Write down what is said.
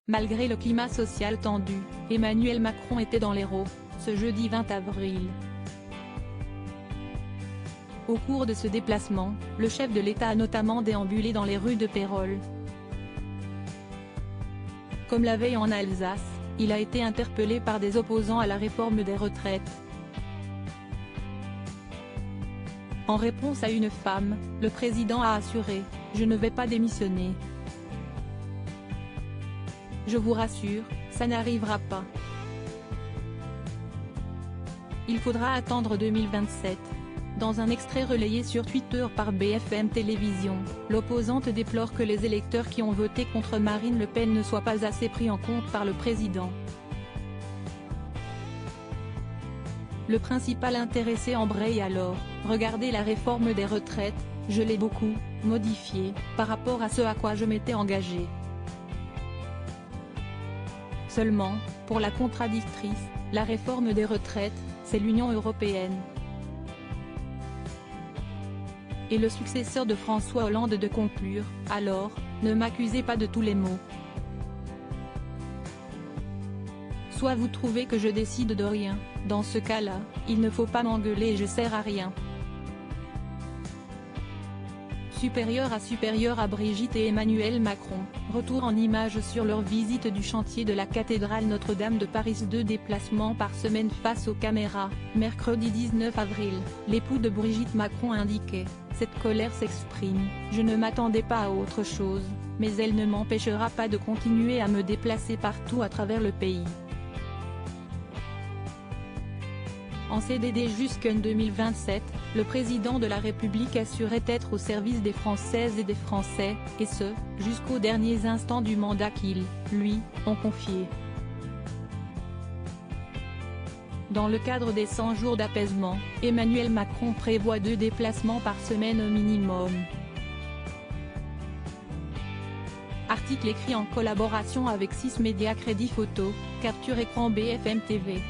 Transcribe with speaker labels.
Speaker 1: Malgré le climat social tendu, Emmanuel Macron était dans l'Hérault, ce jeudi 20 avril. Au cours de ce déplacement, le chef de l'État a notamment déambulé dans les rues de Pérols. Comme la veille en Alsace, il a été interpellé par des opposants à la réforme des retraites. En réponse à une femme, le président a assuré « Je ne vais pas démissionner. Je vous rassure, ça n'arrivera pas. Il faudra attendre 2027. » Dans un extrait relayé sur Twitter par BFM Télévision, l'opposante déplore que les électeurs qui ont voté contre Marine Le Pen ne soient pas assez pris en compte par le président. Le principal intéressé embraye alors « Regardez la réforme des retraites, je l'ai beaucoup modifiée par rapport à ce à quoi je m'étais engagé. Seulement, pour la contradictrice, la réforme des retraites, c'est l'Union européenne. » Et le successeur de François Hollande de conclure « Alors, ne m'accusez pas de tous les maux. Soit vous trouvez que je décide de rien, dans ce cas-là, il ne faut pas m'engueuler et je sers à rien. » Supérieur à Brigitte et Emmanuel Macron, retour en images sur leur visite du chantier de la cathédrale Notre-Dame de Paris. 2 déplacements par semaine face aux caméras. Mercredi 19 avril, l'époux de Brigitte Macron indiquait « Cette colère s'exprime, je ne m'attendais pas à autre chose, mais elle ne m'empêchera pas de continuer à me déplacer partout à travers le pays. » En CDD jusqu'en 2027, le président de la République assurait être au service des Françaises et des Français, et ce, jusqu'aux derniers instants du mandat qu'ils, lui, ont confié. Dans le cadre des 100 jours d'apaisement, Emmanuel Macron prévoit 2 déplacements par semaine au minimum. Article écrit en collaboration avec 6 médias. Crédit photo, capture écran BFM TV.